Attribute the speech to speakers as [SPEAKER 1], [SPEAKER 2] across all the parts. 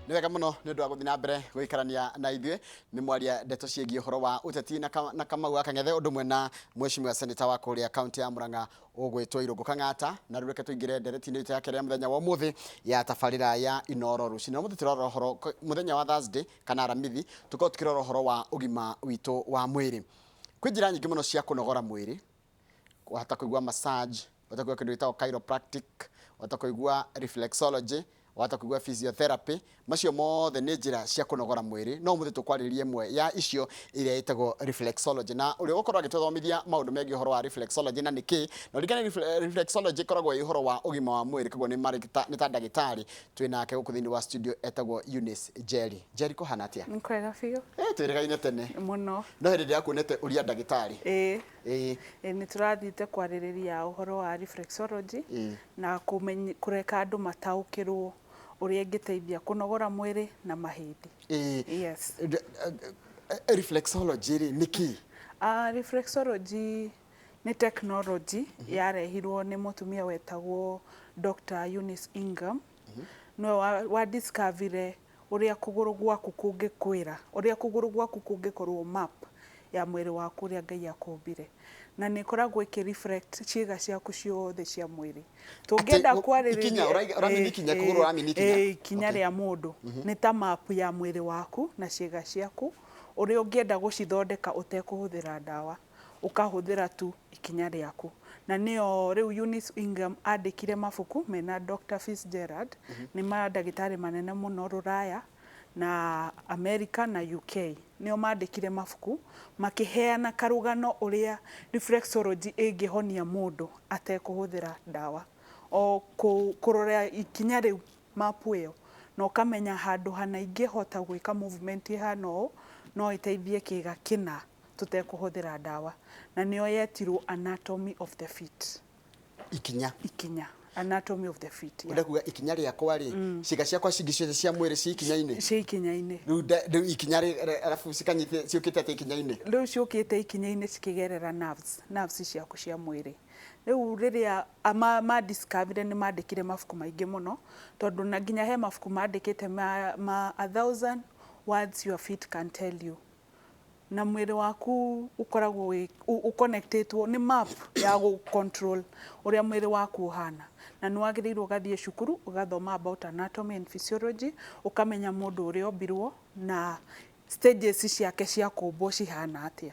[SPEAKER 1] Nĩ wega mũno nĩ ũndũ wa gũthiĩ na mbere gũikarania na ithuĩ nĩ mwaria ndeto ciĩgiĩ ũhoro wa ũteti na Kamau wa Kang'ethe ũndũ ũmwe na Mheshimiwa Senator wa kũrĩa kaunti ya Murang'a ũgwĩtwo Irũngũ Kang'ata, na rĩu reke tũingĩre nderetinĩ itũ ya kerĩ ya mũthenya wa ũmũthĩ ya tabarĩra ya Inooro rũcinĩ. Ũmũthĩ tũrarora ũhoro mũthenya wa Thursday kana Aramithi, tũkorwo tũkĩrora ũhoro wa ũgima witũ wa mwĩrĩ. Kwĩ njĩra nyingĩ mũno cia kũnogora mwĩrĩ, wahota kũigua massage, wahota kũigua kĩndũ gĩtagwo chiropractic, wahota kũigua reflexology, wahota kũigua physiotherapy. Macio mothe nĩ njĩra cia kũnogora mwĩrĩ, no mũthĩ tũkwarĩrĩria ĩmwe ya icio ĩrĩa ĩtagwo reflexology, na ũrĩa ũgũkorwo agĩtũthomithia maũndũ megiĩ ũhoro wa reflexology na nĩkĩ, na ũringane reflexology ĩkoragwo ĩ ũhoro wa ũgima wa mwĩrĩ, koguo nĩ ta ndagĩtarĩ twĩ nake gũkũ thĩinĩ wa studio etagwo Eunice Njeri. Njeri, kũhana atĩa?
[SPEAKER 2] Nĩ kwega biũ.
[SPEAKER 1] Twĩrĩgaine tene
[SPEAKER 2] Mũno.
[SPEAKER 1] no hĩndĩ ĩrĩa kuonete ũria ndagĩtarĩ.
[SPEAKER 2] Nĩ tũrathiĩte kwarĩrĩria ũhoro wa reflexology na kũreka andũ mataũkĩrwo ũrĩa ingĩteithia kũnogora mwĩrĩ na mahĩndĩ. Yes.
[SPEAKER 1] Reflexology rĩ nĩkĩ?
[SPEAKER 2] Reflexology nĩ technology yarehirwo nĩ mũtumia wetagwo Dr. Eunice Ingham. No wa discover ũrĩa kũgũrũ gwaku kũngĩkwĩra, ũrĩa kũgũrũ gwaku kũngĩkorwo map ya mwĩrĩ waku ũrĩa Ngai akũmbire, na nĩ ĩkoragwo reflect ciĩga ciaku ciothe cia mwĩrĩ. Tũngĩenda kwarĩrĩria ikinya rĩa mũndũ nĩ ta map ya mwĩrĩ waku na ciĩga ciaku ũrĩa ũngĩenda gũcithondeka ũtekũhũthĩra ndawa, ũkahũthĩra tu ikinya rĩaku. Na nĩyo rĩu Eunice Ingham andĩkire mabuku mena Dr. Fitzgerald, nĩ mandagĩtarĩ manene mũno Rũraya na America na UK. Nĩo mandĩkire mabuku makĩheana karũgano ũrĩa reflexology ĩngĩhonia mũndũ atekũhũthĩra ndawa, o kũrora ikinya rĩu mapu ĩyo na ũkamenya handũ hana ingĩhota gwĩka movement ihana ũũ no ĩteithie kĩga kĩna tũtekũhũthĩra ndawa, na nĩyo yetirwo anatomy of the feet. Ikinya anatomy of the feet.
[SPEAKER 1] Kuga ikinya rĩakwa rĩ, ciĩga ciakwa cingĩ cia mwĩrĩ ci ikinya-inĩ.
[SPEAKER 2] Ci ikinya-inĩ.
[SPEAKER 1] Rĩu ikinya arabu ciũkĩte atĩ ikinya-inĩ.
[SPEAKER 2] Rĩu ciũkĩte ikinya-inĩ cikĩgerera nerves ciaku cia mwĩrĩ. Rĩu rĩrĩa madiscover nĩ mandĩkire mabuku maingĩ mũno, tondũ na nginya he mabuku mandĩkĩte 1000 words your feet can tell you. Na mwĩrĩ waku ũkoragwo ũconnectĩtwo nĩ map ya gũ-control ũrĩa mwĩrĩ waku ũhana, na nĩ wagĩrĩirwo ũgathiĩ cukuru ũgathoma about anatomy and physiology, ũkamenya mũndũ ũrĩa ombirwo na stages ciake cia kũmbwo cihana atĩa.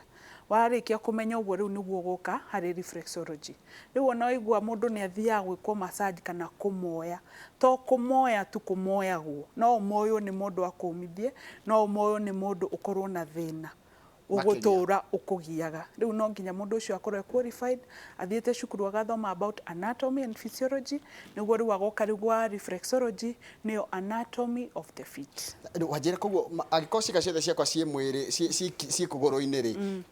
[SPEAKER 2] Warĩkia kũmenya ũguo, rĩu nĩguo gũka harĩ reflexology. Rĩu ona waigua mũndũ nĩ athiaga gwĩkwo massage kana kũmoya, to kũmoya tu kũmoyagwo, no ũmoywo nĩ mũndũ akũmithie, no ũmoywo nĩ mũndũ ũkorwo na thĩna ũgũtũra ũkũgiaga. Rĩu no nginya mũndũ ũcio akorwo qualified, athiĩte cukuru agathoma about anatomy and physiology, nĩguo rĩu agoka rĩu gwa reflexology, nĩyo anatomy of the feet.
[SPEAKER 1] Wanjĩra koguo angĩkorwo ciĩga ciothe ciakwa ciĩ mwĩrĩ ciĩ kũgũrũ-inĩ rĩ,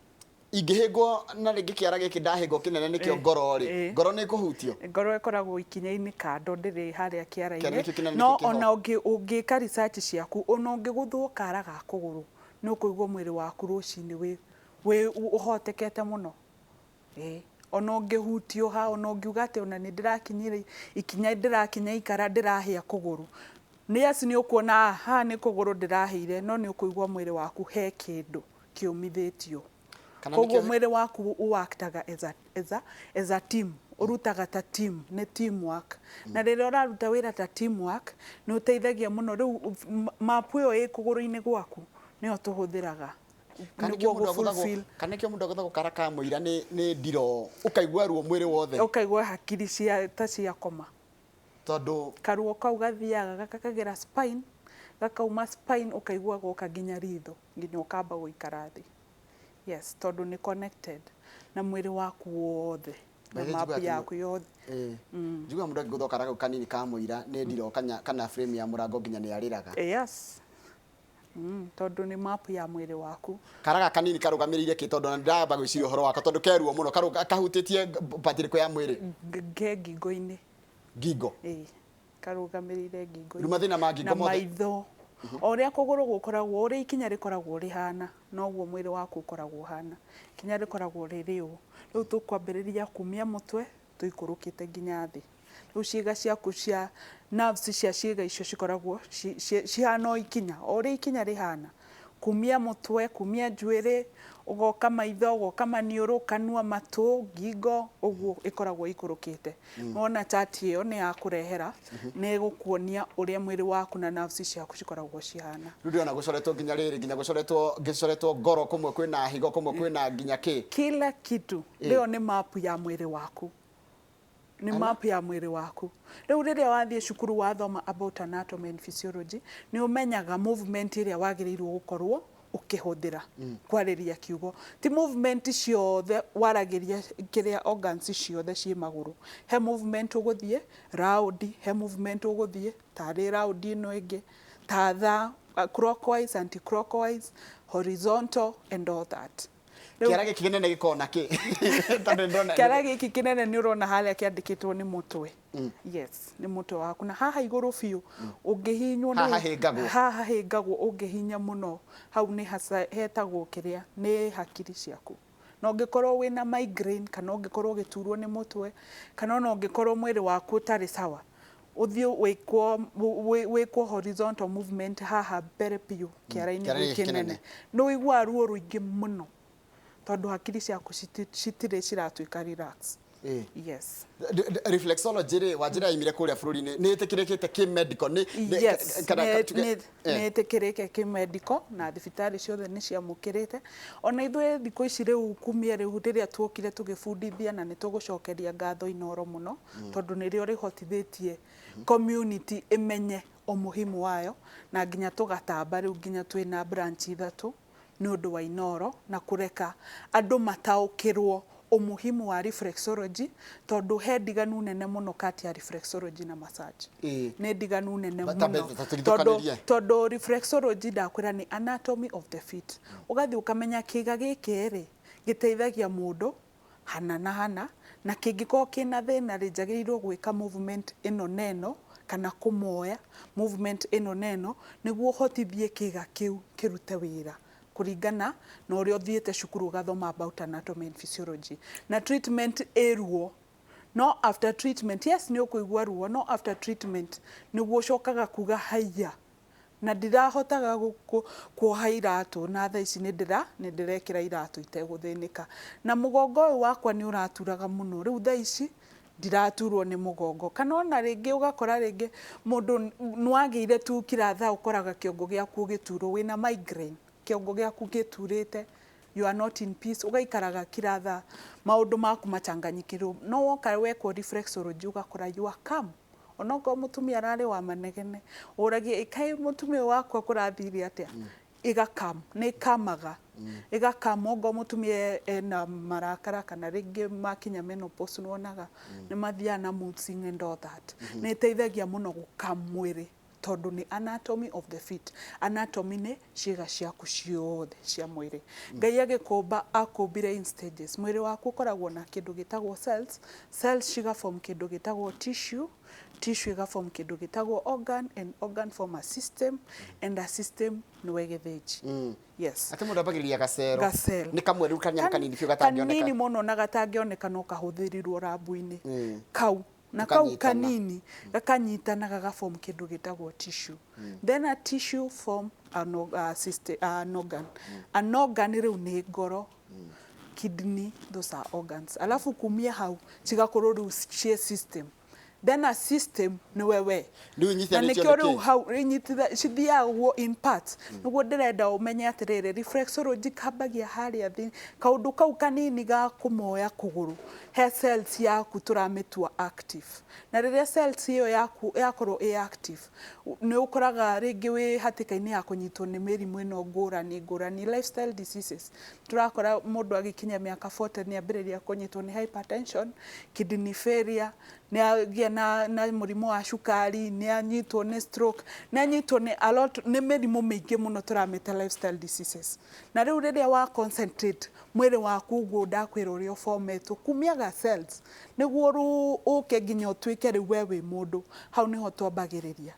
[SPEAKER 1] ingĩhĩngwo na rĩngĩ kĩara gĩkĩ ndahĩngwo kĩnene nĩkĩo ngoro rĩ, ngoro nĩ ĩkũhutio?
[SPEAKER 2] Ngoro ĩkoragwo ikinya-inĩ kando, ndĩrĩ harĩa kĩara-inĩ, no ona ũngĩka research ciaku, ona ũngĩgũthwo kara ga kũgũrũ nĩ ũkũigua mwĩrĩ waku rũcinĩ wĩ ũhotekete mũno. Ona ũngĩhutio ha, ona ũngiuga atĩ ona nĩ ndĩrakinyire ikinya ndĩrakinya ikara ndĩrahĩa kũgũrũ, nĩ ũkuona ha nĩ kũgũrũ ndĩrahĩire, no nĩ ũkũigua mwĩrĩ waku he kĩndũ kĩũmithĩtio. Koguo mwĩrĩ waku ũwaktaga as a team, ũrutaga ta team, nĩ teamwork. Na rĩrĩa ũraruta wĩra ta teamwork nĩ ũteithagia mũno. Rĩu mapu ĩyo ĩ kũgũrũ-inĩ gwaku nĩyo tũhũthĩraga nĩguo gũ-fulfill.
[SPEAKER 1] Kana nĩkĩo mũndũ agũthagwo kara ka mũira nĩ ndiro, ũkaigua ruo mwĩrĩ wothe,
[SPEAKER 2] ũkaigua hakiri ta cia koma,
[SPEAKER 1] tondũ
[SPEAKER 2] karuo kau gathiaga gakagera spine, gakauma spine ũkaigua goka nginya ritho, nginya ũkamba gũikara thĩ. Yes, tondũ nĩ connected na mwĩrĩ waku wothe na mapu yaku yothe.
[SPEAKER 1] Njiguaga mũndũ angĩgũthwo kara kau kanini ka mũira nĩ ndiro kana frame ya mũrango nginya nĩ arĩraga.
[SPEAKER 2] Yes. Tondũ nĩ mapu ya mwĩrĩ waku.
[SPEAKER 1] Kara gaka kanini karũgamĩrĩire kĩ, tondũ ndĩramba gwĩciria ũhoro wako, tondũ keruo mũno, kahutĩtie patirĩko ya mwĩrĩ
[SPEAKER 2] ngingo-inĩ.
[SPEAKER 1] Ngingo?
[SPEAKER 2] Karũgamĩrĩire ngingo-inĩ.
[SPEAKER 1] Rĩu mathĩna ma ngingo mothe?
[SPEAKER 2] Na maitho. O ũrĩa kũgũrũ gũkoragwo, ũrĩa ikinya rĩkoragwo rĩhana, noguo mwĩrĩ waku ũkoragwo ũhana. Ikinya rĩkoragwo rĩrĩ ũũ. Rĩu tũkwambĩrĩria kumia mũtwe tũikũrũkĩte nginya thĩ. riu ciĩga ciaku cia nerves cia ciĩga icio cikoragwo cihana ikinya o ũrĩa ikinya rĩhana kumia mũtwe kumia njuĩrĩ ugoka maitho ugoka maniũrũ kanua matũ ngingo ũguo ikoragwo ikũrũkĩte wona chart ĩyo nĩ ya kũrehera nĩ gũkuonia ũrĩa mwĩrĩ waku na nerves ciaku cikoragwo cihana
[SPEAKER 1] rĩu ona gũcoretwo nginya rĩrĩ nginya gũcoretwo ngoro kũmwe kwĩna higo kũmwe kwĩna nginya
[SPEAKER 2] kila kitu leo nĩ map ya mwĩrĩ waku ni map ya mwĩrĩ waku rĩu rĩrĩa wathiĩ cukuru wathoma about anatomy and physiology nĩ ũmenyaga movement ĩrĩa wagĩrĩirwo gũkorwo ukihũthĩra kwarĩria kiugo ti movement ciothe waragĩria kĩrĩa organs ciothe ciĩ magũrũ he movement ũgũthiĩ round he movement ũgũthiĩ tarĩ round ĩno ĩngĩ ta tha clockwise anti clockwise horizontal and all that
[SPEAKER 1] kĩara gĩkĩ kĩnene gĩkoragwo na kĩ
[SPEAKER 2] kĩara gĩkĩ kĩnene nĩ ũrona harĩa kĩandĩkĩtwo nĩ mũtwe yes nĩ mũtwe waku na haha igũrũ biũ ũngĩhinywo haha hĩngagwo ũngĩhinya mũno hau nĩ hetagwo kĩrĩa nĩ hakiri ciaku na ũngĩkorwo wĩna migraine kana ũngĩkorwo ũgĩturwo nĩ mũtwe kana ona ũngĩkorwo mwĩrĩ waku ũtarĩ sawa ũthiĩ wĩkwo horizontal movement haha mbere biũ kĩara-inĩ kĩnene nĩ ũiguaga ruo rũingĩ mũno tondu hakiri ciaku citirĩ ciratuĩka relax yes
[SPEAKER 1] reflexology rĩ wanjĩra imire kũrĩa bũrũri-inĩ nĩ ĩtĩkĩrĩkĩte kĩ-medical nĩ
[SPEAKER 2] ĩtĩkĩrĩke kĩ-medical na thibitarĩ ciothe nĩ ciamũkĩrĩte ona ithuĩ thikũ ici rĩu kumia rĩu rĩrĩa tuokire tũgĩbundithia na nĩ tũgũcokeria ngatho Inooro mũno tondu nĩrĩo rĩhotithĩtie community ĩmenye umuhimu wayo na nginya tũgatamba rĩu nginya twĩna branch ithatũ nĩ ũndũ wa Inooro na kũreka andũ mataũkĩrwo umuhimu wa reflexology tondu he ndiganu nene mũno kati ya reflexology na massage nĩ ndiganu nene mũno tondu reflexology ndakwĩra nĩ anatomy of the feet ũgathiĩ ũkamenya kĩga gĩkĩ rĩ gĩteithagia mũndũ hana na hana na kĩngĩkorwo kĩna thĩna rĩ njagĩrĩirwo gwĩka movement ĩno neno kana kũmoya movement ĩno neno nĩguo ũhotithie kĩga kĩu kĩrute wĩra kuringana na ũrĩa ũthiĩte cukuru ũgathoma about anatomy and physiology na treatment ĩruo no after treatment yes nĩ ũkũigua ruo no after treatment nĩguo ũcokaga kuga haiya na ndirahotaga kuoha iratũ na thaa ici nĩ ndĩrekĩra iratũ itegũthĩnĩka na mũgongo ũyũ wakwa nĩ ũraturaga mũno rĩu thaa ici ndiraturwo nĩ mũgongo kana ona rĩngĩ ũgakora rĩngĩ mũndũ nĩwagĩire tu kiratha ũkoraga kĩongo gĩaku gĩturwo wĩna migraine kĩongo gĩaku gĩturĩte you are not in peace ugaikaraga kiratha maũndũ maku macanganyikirwo no woka wekwo reflexology ugakora you are calm onogo mutumia ararĩ wa manegene ũragie kai mutumia wakwa kũrathire atĩa igakam nĩ kamaga igakama ngo mutumia ena marakara kana rĩngĩ makinya menopause nwonaga nĩ mathia na mood swing and all that nĩ teithagia mũno gũkamwĩrĩ tondu ni anatomy of the feet anatomy ni ciĩga ciaku ciothe cia mwĩrĩ Ngai agĩkũmba akũmbire in stages mwĩrĩ waku ũkoragwo na kĩndũ gĩtagwo cells ciga form kĩndũ gĩtagwo tissue iga form kĩndũ gĩtagwo organ and organ form a system and a system nĩwe gĩthĩnji yes
[SPEAKER 1] ati mũndũ ambagĩrĩria gacero
[SPEAKER 2] nĩ
[SPEAKER 1] kamwe rĩu kanyamũ kanini biũ gatangĩoneka
[SPEAKER 2] kanini mũno na gatangĩoneka no kahũthĩrirwo rabu-inĩ kau na kau kanini gakanyitanaga gaform kĩndũ gĩtagwo tissue then a tissue form an organ rĩu nĩ ngoro kidney those are organs alafu kumia hau cigakorwo rĩu cie system then a system nĩ wewe na nĩkĩo rĩu hau cithiagwo in parts nĩguo ndĩrenda ũmenye atĩrĩrĩ reflexology kambagia harĩa thĩ kaũndũ kau kanini ga kũmoya kũgũrũ he cells yaku tũramĩtua active na rĩrĩa cells ĩyo yaku yakorwo active nĩ ũkoraga rĩngĩ wĩ hatĩka-inĩ ya kũnyitwo nĩ mĩrimũ ĩno ngũrani lifestyle diseases tũrakora mũndũ agĩkinya mĩaka 40 nĩ ambĩrĩria kũnyitwo nĩ hypertension kidney failure nĩ na mũrimũ wa cukari nĩ anyitwo nĩ stroke nĩ anyitwo nĩ a lot nĩ mĩrimũ mĩingĩ mũno tũramĩta lifestyle diseases na rĩu rĩrĩa wa concentrate mwĩrĩ waku ũguo ndakwĩra ũrĩa ũbometwo kumiaga cells nĩguo ũke nginya ũtuĩke rĩu we wĩ mũndũ hau nĩho twambagĩrĩria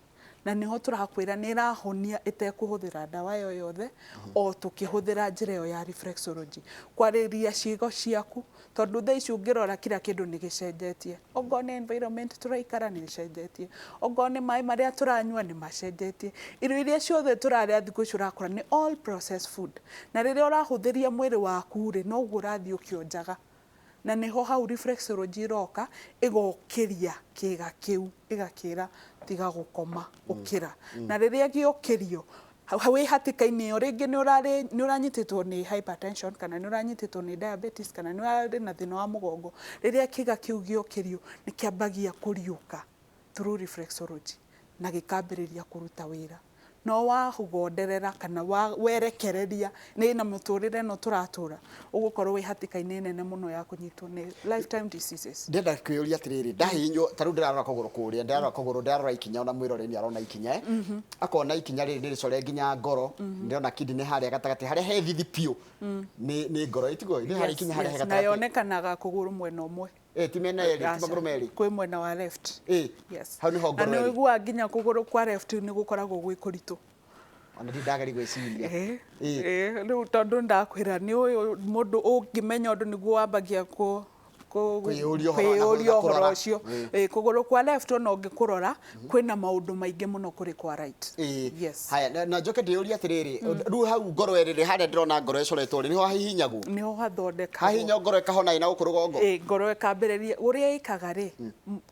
[SPEAKER 2] na niho turakwira ni irahonia itekuhuthira dawa yo yothe o tukihuthira njira yo ya reflexology kwariria ciigo ciaku tondu thaa ici ungirora kila kindu ni gicenjetie ongo ni environment turaikara ni gicenjetie ongo ni mai maria turanyua ni macenjetie irio iria ciothe turaria thiku ici urakora ni all processed food na riria urahuthiria mwiri waku ri no urathii ukionjaga na niho hau reflexology iroka igokiria kiga kiu igakira tiga gukoma ukira na riria giokirio hawe hatikaini yo ringi ni uranyititwo ni hypertension kana ni uranyititwo ni diabetes kana ni urari na thina wa mugongo riria kiga kiu giokirio ni kiambagia kuriuka through reflexology na gikambiriria kuruta wira no wahugonderera kana werekereria ni na muturire no turatura ugukorwo wi hatikaini nene muno ya kunyitwo ni lifetime diseases
[SPEAKER 1] ndenda kwiyuria atiriri ndahinyo taru ndirarora kuguru kuria ndirarora kuguru ndirarora ikinya ona mwirore ni arona ikinya akona ikinya riri ricore nginya ngoro ndirona kidney haria gatagati haria he thithi pio ni ngoro itigo ni haria ikinya haria he gatagati
[SPEAKER 2] na yonekanaga kuguru mwena umwe
[SPEAKER 1] ti mena eri ti maguru meri
[SPEAKER 2] kwi mwena wa left yes
[SPEAKER 1] hau ni ho ngoro
[SPEAKER 2] eri niguo nginya kuguru kwa left ni gukoragwo gwi kuritu
[SPEAKER 1] ona ndagari gwiciria
[SPEAKER 2] riu tondu ndakwira ni uyu mundu ungimenya undu niguo wambagia kwiyuria uhoro ucio kuguru kwa left no ngikurora kwina maundu maingi muno kuri kwa right
[SPEAKER 1] yes haya na njoke ndiuria atiriri riu hau ngoro eriri haria ndirona ngoro icoretwo ri niho hahihinyagwo
[SPEAKER 2] niho hathondeka
[SPEAKER 1] hahihinya ngoro ikahona ina ukurugongo
[SPEAKER 2] ngoro ikambiriria uria ikaga ri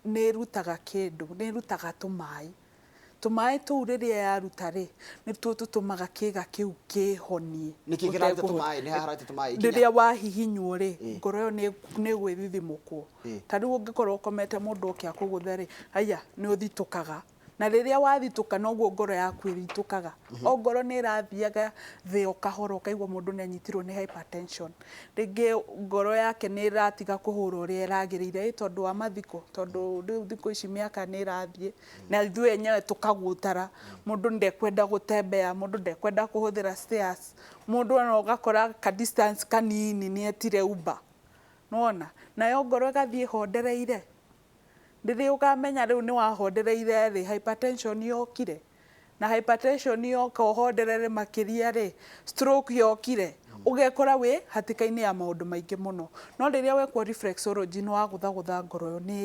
[SPEAKER 2] ni rutaga kindu ni rutaga tumai tu riria yaruta ri ni tu tutumaga kiga kiu kihonie
[SPEAKER 1] ni kigira tumai ni harate tumai
[SPEAKER 2] riria wahihinywo ri ngoro yo ni gwithithimukwo tariu ungikorwo komete mundu ukia kuguthe ri aya ni uthitukaga na riria wathituka noguo ngoro yaku iritukaga o ngoro ni irathiaga thio kahoro kaigwa mundu ni anyitirwo ni hypertension ringi ngoro yake ni iratiga kuhura uria iragirire tondu wa mathiko tondu thiko ici miaka ni irathie na ithu enyewe tukagutara mundu ndekwenda gutembea mundu ndekwenda kuhuthira stairs mundu no ugakora ka distance kanini ni etire uba nona nayo ngoro igathie hondereire ndithi ukamenya riu ni wahondereire ri hypertension yokire na hypertension yoka uhonderere makiria ri stroke yokire ugekora wi hatikaini ya maundu maingi muno no riria wekwo reflexology no waguthagutha ngoro yo ni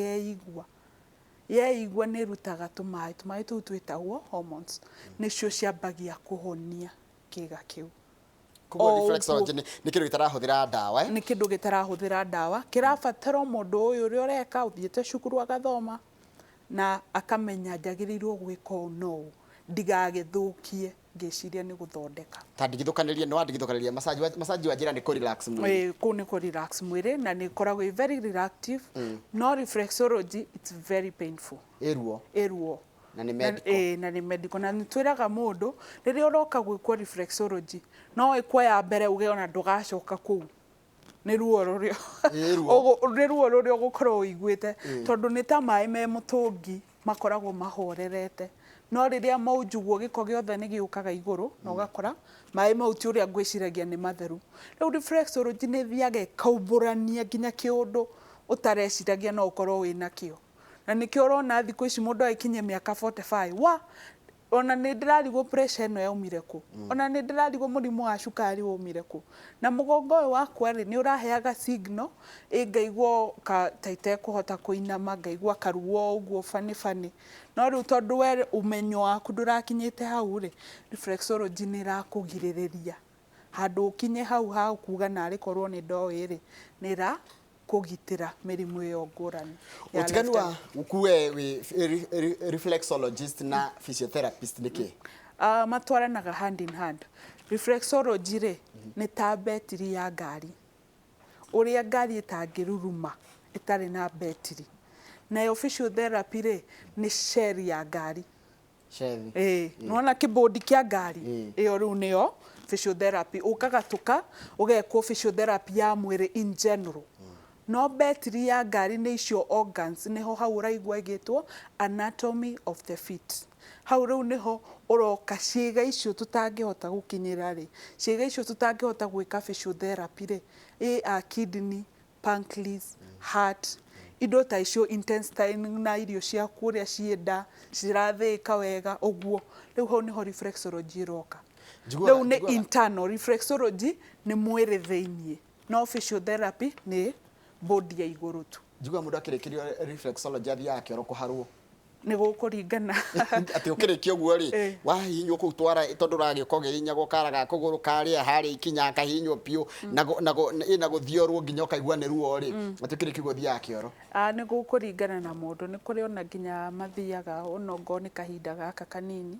[SPEAKER 2] yeigwa ni rutaga tumai tu twitagwo hormones nicio ciambagia kuhonia kiga kiu
[SPEAKER 1] kugo reflexology ni kindu gitarahuthira dawa
[SPEAKER 2] ni kindu gitarahuthira dawa kirabatara mundu uyu uri ureka uthiete cukuru agathoma na akamenya njagirirwo gwika no ndigagithukie ngiciria ni guthondeka
[SPEAKER 1] ta ndigithukaniria no ndigithukaniria massage wa njira ni ku relax mwiri
[SPEAKER 2] ku ni ku relax mwiri na ni koragwo very relaxing no reflexology it's very painful eruo
[SPEAKER 1] na ni medical
[SPEAKER 2] na ni medical na nitwiraga mundu riria uroka gwikwo reflexology no ikwoya mbere uge ona ndugacoka kuu ni ruo rurio ni ruo rurio gukorwo igwite tondu ni ta mai me mutungi makoragwo mahorerete no riria maujugwo giko giothe ni giukaga iguru na ugakora mai mauti uria ngwiciragia ni matheru riu reflexology ni thiaga kaumburania nginya kiundu utareciragia no ukorwo wina kio na nikio urona thiku ici mundu aikinye miaka 45 ona ni ndirarigwo pressure eno yaumire ku ona ni ndirarigwo murimu wa cukari waumire ku na mugongo uyu wakwa ri ni uraheaga signal ingaigwo ka taite kuhota kuinama ngaigwa karuo uguo fani no riu tondu we umenyo waku ndurakinyite hau ri reflexology ni rakugiririria handu ukinye hau kuga nari korwo ni ndoi ri ni ra kugitira mirimu yo ngurani
[SPEAKER 1] utiganu wa ukuwe wi reflexologist na physiotherapist niki
[SPEAKER 2] matwaranaga hand in hand reflexology ri ni ta betiri ya ngari uria ngari itangiruruma itari na betiri na physiotherapy ri ni shell ya ngari nona kibodi kia ngari iyo riu niyo physiotherapy ukagatuka ugekwo physiotherapy ya mwiri in general no betiri ya ngari ni icio organs niho hau uraigwa igitwo anatomy of the feet hau riu niho uroka ciiga icio tutangihota gukinyira ri ciiga icio tutangihota gwika physiotherapy ri kidney pancreas heart indo ta icio intestine na irio cia kũrĩa cienda cirathĩĩka wega ũguo rĩu hau nĩho reflexology iroka rĩu nĩ internal reflexology nĩ mwĩrĩ thĩiniĩ no physiotherapy nĩ body ya igũrũ tu
[SPEAKER 1] njigua mũndũ akĩrĩkĩrio reflexology athiaga kĩoro kũharwo
[SPEAKER 2] nĩ gũkũringana
[SPEAKER 1] atĩ ũkĩrĩkia ũguo rĩ wahihinywo kũu twara tondũ ũragĩũka ũgĩhihinyagwo kara ga kũgũrũ karĩa harĩa ikinya kahihinywo piũ na gũthiorwo nginya ũkaigua nĩ ruo rĩ atĩ ũkĩrĩkia ũguo ũthiaga kĩoro
[SPEAKER 2] nĩ gũkũringana na mũndũ nĩ kũrĩ ona nginya mathiaga ona ongorwo nĩ kahinda gaka kanini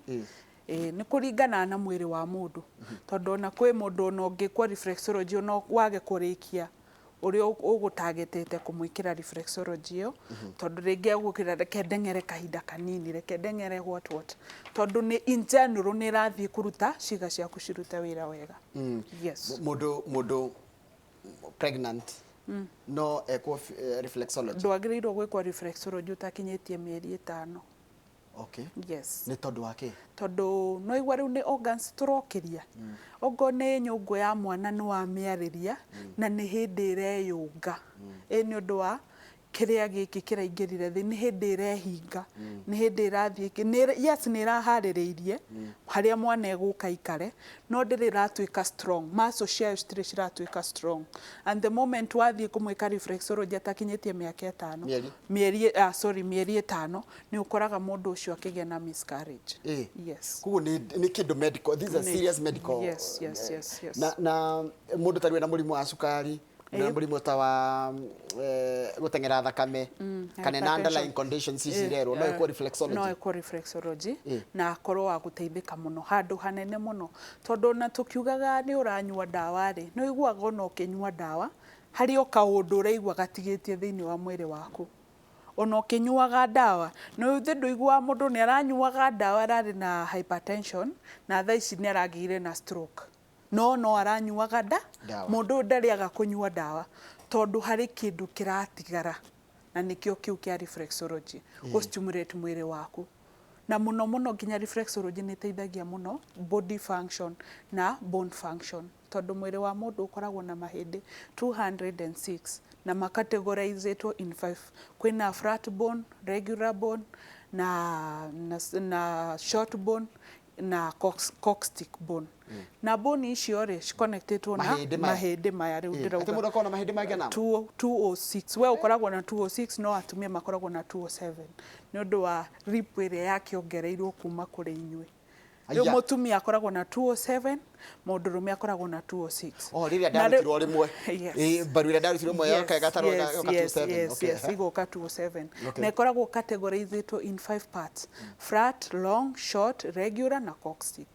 [SPEAKER 2] nĩ kũringana na mwĩrĩ wa mũndũ tondũ ona kwĩ mũndũ ona ũngĩkwo reflexology ona wage kũrĩkia ũrĩa ũgũtagetete kũmwĩkĩra reflexology ĩyo tondũ rĩngĩ agũkĩra reke ndeng'ere kahinda kanini reke ndeng'ere what tondũ nĩ in general nĩ ĩrathiĩ kũruta ciĩga ciaku ciruta wĩra wega yes
[SPEAKER 1] mũndũ pregnant no ekwo reflexology
[SPEAKER 2] ndwagĩrĩirwo gwĩkwo reflexology ũtakinyĩtie mĩeri 5
[SPEAKER 1] okay
[SPEAKER 2] yes
[SPEAKER 1] nĩ tondũ wake
[SPEAKER 2] tondũ no igwa rĩu nĩ organs tũrokĩria ongo nĩ nyũngũ ya mwana nĩ wa mĩarĩria na nĩ hĩndĩ ĩreyũnga nĩ ũndũ wa kĩrĩa gĩkĩ kĩraingĩrire thĩ nĩ hĩndĩ ĩrehinga nĩ hĩndĩ ĩrathiĩ yes nĩ ĩraharĩrĩirie harĩa mwana egũka ikare no ndĩrĩ ĩratuĩka strong muscle ciayo citirĩ ciratuĩka strong and the moment wathiĩ kũmwĩka reflexology atakinyĩtie mĩaka 5 mĩeri 5 nĩ ũkoraga mũndũ ũcio akĩgĩa na miscarriage yes
[SPEAKER 1] kuguo nĩ kĩndũ medical these are serious medical
[SPEAKER 2] yes
[SPEAKER 1] na mũndũ tarĩ na mũrimũ wa cukari na mũrimũ ta wa gũteng'era thakame kana na underlying conditions icirerwo no ĩkwo reflexology
[SPEAKER 2] no ĩkwo reflexology na akorwo wa gũteithĩka mũno handũ hanene mũno tondũ na tũkiugaga nĩ ũranyua ndawa rĩ no iguaga ona ũkĩnyua ndawa harĩ o kaũndũ ũraigua gatigĩtie thĩinĩ wa mwĩrĩ waku ona ũkĩnyuaga ndawa no ithe ndũiguaga mũndũ nĩ aranyuaga ndawa ararĩ na hypertension na thaa ici nĩ aragĩire na stroke no aranyuaga mũndũ ndarĩaga kũnyua ndawa tondũ harĩ kĩndũ kĩratigara na nĩkĩo kĩu kĩa reflexology gũstimulate mwĩrĩ waku na mũno nginya reflexology nĩ ĩteithagia mũno body function na bone function tondũ mwĩrĩ wa mũndũ ũkoragwo na mahĩndĩ 206 na makategorizetwo in 5 kwĩna flat bone regular bone na short bone na coccyx bone na bone icio rĩ ciconnectĩtwo na mahĩndĩ maya rĩu ndĩrauga
[SPEAKER 1] atĩ mũndũ akorwo na mahĩndĩ mangĩ na
[SPEAKER 2] 206 we ũkoragwo na 206 no atumia makoragwo na 207 nĩ ũndũ wa rip ĩrĩa yakĩongereirwo kuma kũrĩ inyuĩ rĩu mũtumia akoragwo na 207 mũndũrũme akoragwo na 206
[SPEAKER 1] rĩrĩa ndarutirwo rĩmwe mbaru ĩrĩa ndarutirwo ĩmwe yoka ĩgatarwo yoka 207
[SPEAKER 2] igoka 207 na ĩkoragwo categorizetwo in 5 parts flat long short regular na coccyx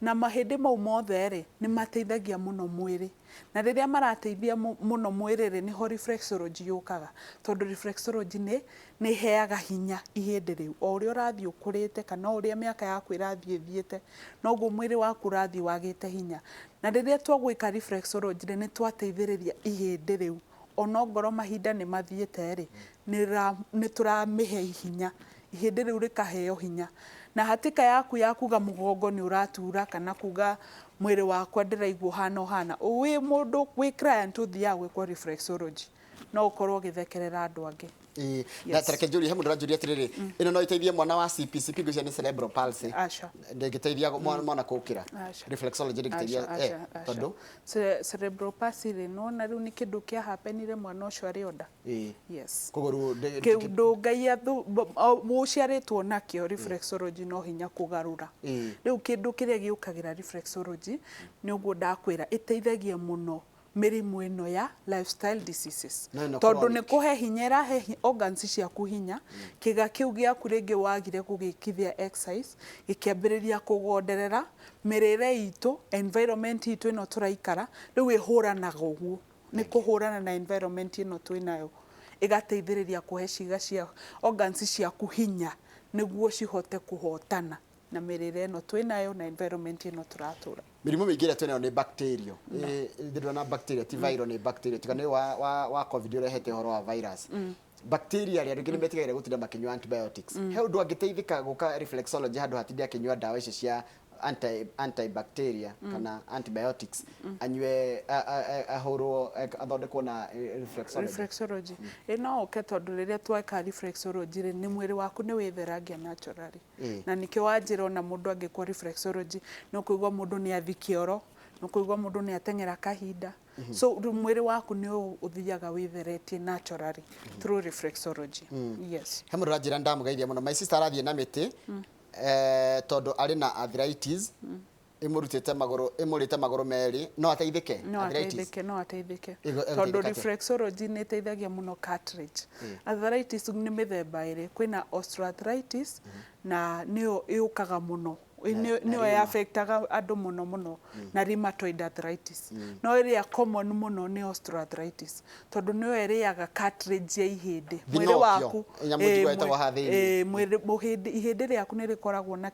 [SPEAKER 2] na mahĩndĩ mau mothe rĩ nĩ mateithagia mũno mwĩrĩ na rĩrĩa marateithia mũno mwĩrĩ rĩ nĩho reflexology yũkaga tondũ reflexology nĩ heaga hinya ihĩndĩ rĩu o ũrĩa ũrathiĩ ũkũrĩte kana ũrĩa mĩaka yaku ĩrathiĩ ĩthiĩte noguo mwĩrĩ waku ũrathiĩ wagĩte hinya na rĩrĩa twagwĩka reflexology nĩ twateithĩrĩria ihĩndĩ rĩu ona ngoro mahinda nĩ mathiĩte rĩ nĩ tũramĩhe hinya ihĩndĩ rĩu rĩkaheo hinya na hatika yaku ya kuga mũgongo nĩ ũratura kana kuga mwĩrĩ wakwa ndĩraigua hana wĩ mũndũ wĩ client ũthiaga gwĩkwo reflexology no ũkorwo ũgĩthekerera andũ angĩ
[SPEAKER 1] na tareke njũrie he mũndũ aranjũria atĩrĩrĩ ĩno no ĩteithie mwana wa CPC ngũcia nĩ cerebral palsy ndĩngĩteithia mwana kũũkĩra reflexology ndĩngĩteithia tondũ
[SPEAKER 2] cerebral palsy rĩ no na rĩu nĩ kĩndũ kĩa happenire mwana ũcio arĩ onda yes
[SPEAKER 1] kũgũrũ
[SPEAKER 2] kĩndũ Ngai mũciarĩtwo nakĩo reflexology no hinya kũgarũra rĩu kĩndũ kĩrĩa gĩũkagĩra reflexology nĩ ũguo ndakwĩra ĩteithagia mũno mĩrimũ ĩno ya lifestyle diseases tondũ nĩ kũhe hinya ĩrahe organs ciaku hinya kĩga kĩu gĩaku rĩngĩ wagire gũgĩkithia exercise gĩkĩambĩrĩria kũgonderera mĩrĩre itũ environment itũ ĩno tũraikara rĩu ĩhũranaga ũguo nĩ kũhũrana na environment ĩno twĩnayo ĩgateithĩrĩria kũhe ciĩga cia organs ciaku hinya nĩguo cihote kũhotana na mĩrĩre ĩno twĩnayo na environment ĩno tũratũra
[SPEAKER 1] mĩrimũ mĩingĩ ĩrĩa twĩnayo nĩ bacteria ndĩrona na bacteria ti viral nĩ bacteria tiga nĩ wa covid ũrehete ũhoro wa virus bacteria rĩa rĩngĩ nĩ metigagĩra gũtinda makĩnyua antibiotics he ũndũ angĩteithĩka gũka reflexology handũ hatinde akĩnyua ndawa icio cia antibacteria kana antibiotics anywe ahoro athondekwo na
[SPEAKER 2] reflexology no ke tondu riria tweka reflexology ni mwiri waku ni witheragia naturally na nikio wanjira na mundu angikwo reflexology no kuigwa mundu ni athikioro no kuigwa mundu ni atengera kahinda so mwiri waku ni uthiaga witheretie naturally through reflexology yes
[SPEAKER 1] he mundu ranjira ndamugeithia muno my sister arathie na miti tondu ari na arthritis imurutite maguru meri no ateithike
[SPEAKER 2] no ateithike tondu reflexology ni teithagia muno cartilage arthritis ni mithemba iri kwina osteoarthritis na nio iukaga muno nio affectaga andu muno na rheumatoid arthritis no iria common muno ni osteoarthritis tondu nio iriaga cartilage ya ihindi mwiri waku ihindi riaku ni rikoragwo na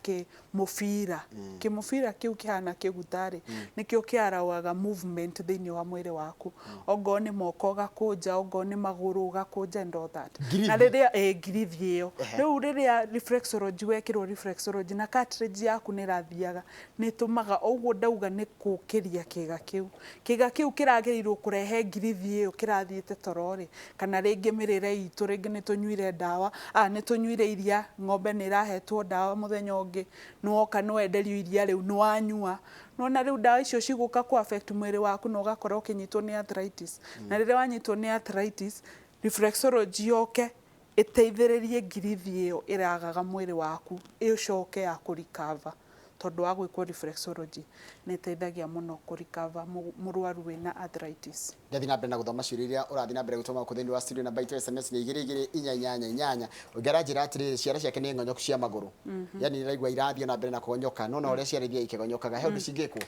[SPEAKER 2] mufira mufira kiu kihana kigutari nikio kiarawaga movement thiini wa mwiri waku ongo ni moko gakunja ongo ni maguru gakunja and all that na riria ngirithi iyo riu riria reflexology wekirwo reflexology na cartilage yaku ni rathiaga ni tumaga uguo ndauga ni kukiria kiga kiu kiragirirwo kurehe ngirithi iyo kirathiite torori kana ringi mirire itu ringi ni tunyuire dawa ni tunyuire iria ng'ombe ni rahetwo dawa muthenya ungi nuoka no enderio iria riu no anyua no na riu dawa icio ciguka ku affect mwiri waku no gakora ukinyitwo ni arthritis na riria wanyitwo ni arthritis reflexology yoke iteithiririe ngirithi iyo iragaga mwiri waku icoke ya kurikava tondu wa gwikwo reflexology ni teithagia muno kurikava murwaru wina arthritis
[SPEAKER 1] ndathi na mbere na guthoma ciuria urathi na mbere gutoma ku thini wa studio na baito SMS ni 2288 ugera njira atiri ciara ciake ni ngonyoku cia maguru yani iraigwa irathio na mbere na kugonyoka no uria ciarithia ikigonyokaga he undu cingikwo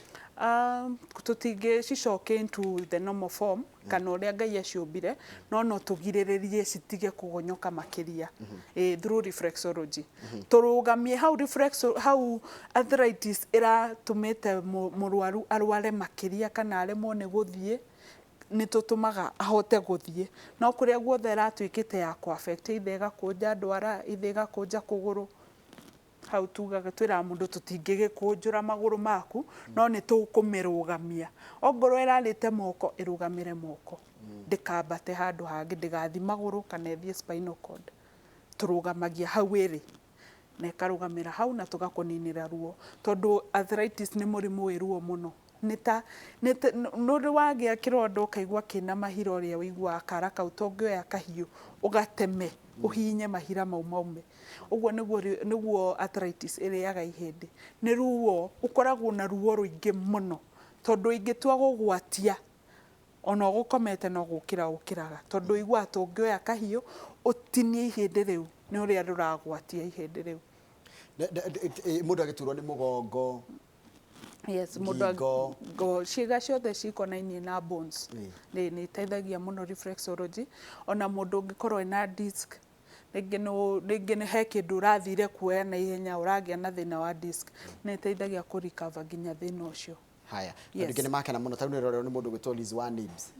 [SPEAKER 2] tutinge cicoke into the normal form kana uria Ngai aciumbire no tugiriririe citige kugonyoka makiria through reflexology turugamie how arthritis iratumite murwaru arware makiria kana aremwo ni guthie ni tutumaga ahote guthie no kuria guothe ratwikite ya ku affect ithega kunja ndwara ithega kunja kuguru hau tugaga twira mundu tutingigikunjura maguru maku no ni tukumirugamia ongorwo irarite moko irugamire moko ndikambate handu hangi ndigathi maguru kana thie spinal cord turugamagia hau iri na ikarugamira hau na tugakuninira ruo tondu arthritis ni murimu wiruo muno nita no wagia kirondo kaigwa kina mahira uria wigwa karaka utongioya kahiu ugateme uhinye mahira maume uguo niguo arthritis iriaga ihindi ni ruo ukoragwo na ruo ruingi muno tondu ingitua gugwatia ona gukomete no gukiraga tondu igwa tongioya kahiu utinie ihindi riu ni uria ruragwatia ihindi riu
[SPEAKER 1] mundu agiturwo ni mugongo
[SPEAKER 2] yes mudo go ciga ciothe cikonainie na bones ni teithagia muno reflexology ona mundu ungikorwo na disc ringi ni he kindu urathire kuoya na ihenya uragia na thina wa disc ni teithagia ku recover ginya thina ucio
[SPEAKER 1] haya ndigene makena muno tauni roro ni mundu gwitwo Liz wa Nibs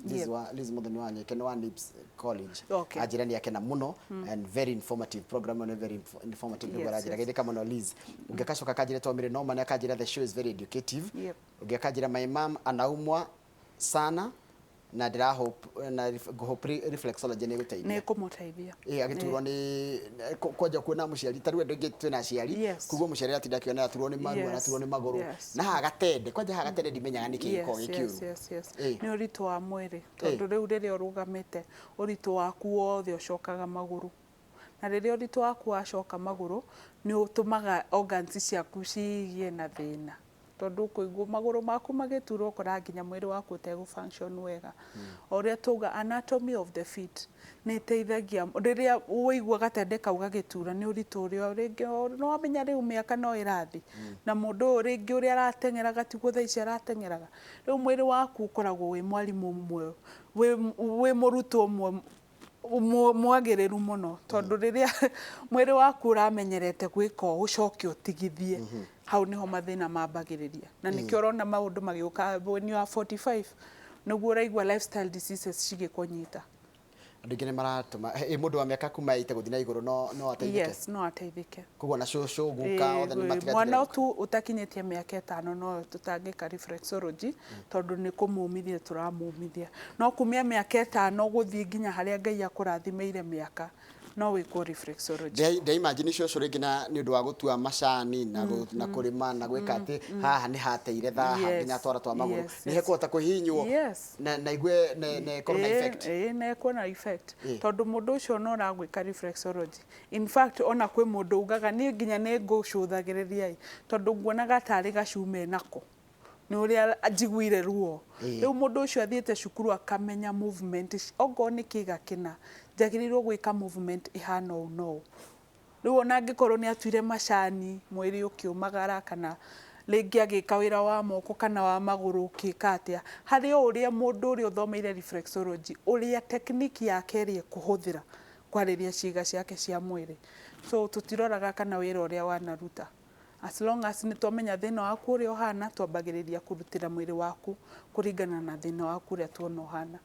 [SPEAKER 1] Liz muthoni wa Nyeke wa Nibs College ajirani yake na muno and very informative program and very informative ndio ajira githika muno Liz ungekacoka kajire to mire no mane akajira the show is very educative ungekajira my mom anaumwa sana na ndira hope na reflexology ni guteithia
[SPEAKER 2] ni kumuteithia
[SPEAKER 1] agiturwo ni kwaja kuona muciari taru endo ngi twina ciari kugo muciari atinda kiona aturwo ni maru aturwo ni maguru na hagatende kwaja hagatende ndimenyaga niki iko gikiuru
[SPEAKER 2] ni uritu wa mwiri tondu riu riria urugamite uritu waku wothe ucokaga maguru na riria uritu waku acoka maguru ni utumaga organs ciaku cigie na thina tondu kuigwa maguru maku magiturwo kora nginya mwiri waku utegu function wega oria tuga anatomy of the feet ni teithagia riria uigwa gatende kau gagitura ni uritu uria ringi no wamenya riu miaka no irathi na mundu ringi uria aratengera gatiguo thaici aratengeraga riu mwiri waku ukoragwo wi mwarimu umwe wi murutu umwe mwagiriru muno tondu riria mwiri waku uramenyerete gwika ucoke utigithie hau niho mathina mambagiriria na nikio urona maundu magiuka when you are 45 niguo uraigwa lifestyle diseases cigikunyita
[SPEAKER 1] Andũ aingĩ nĩ maratũma mũndũ wa mĩaka kuma 8 gũthiĩ na igũrũ no ateithĩke.
[SPEAKER 2] Yes, no ateithĩke.
[SPEAKER 1] Koguo na cũcũ guka othe nĩ matigatigĩre.
[SPEAKER 2] Mwana tu utakinyĩtie mĩaka 5 no tutangĩka reflexology tondũ nĩ kũmũmithia tũramũmithia. No kumia mĩaka 5 gũthiĩ nginya harĩa Ngai akũrathimĩire mĩaka no wĩkwo reflexology.
[SPEAKER 1] Ndĩ imagine cũcũ rĩngĩ na nĩ ũndũ wa gũtua macani na kũrĩma na gwĩka atĩ haha nĩ hateire thaha nginya twara twa magũrũ nĩ hekũhota kũhihinywo na igue na ĩkorwo na effect.
[SPEAKER 2] Na ĩkorwo na effect tondũ mũndũ ũcio no ũragwĩka reflexology. In fact ona kwĩ mũndũ ugaga niĩ nginya nĩ ngũcũthagĩrĩria tondũ nguonaga tarĩ gacume nako nĩ ũrĩa njiguire ruo. Rĩu mũndũ ũcio athiĩte cukuru akamenya movement okorwo nĩ kĩga kĩna njagĩrĩirwo gwĩka movement ihana ũũ no ũũ. Rĩu ona angĩkorwo nĩ atuire macani mwĩrĩ ũkĩũmagara kana rĩngĩ agĩka wĩra wa moko kana wa magũrũ ũkĩka atĩa, harĩ o ũrĩa mũndũ ũrĩa ũthomeire reflexology ũrĩa technique yake ĩrĩ kũhũthĩra kwarĩria ciĩga ciake cia mwĩrĩ. So tũtiroraga kana wĩra ũrĩa wanaruta. As long as nĩ twamenya thĩna waku ũrĩa ũhana twambagĩrĩria kũrutĩra mwĩrĩ waku kũringana na thĩna waku ũrĩa tuona ũhana.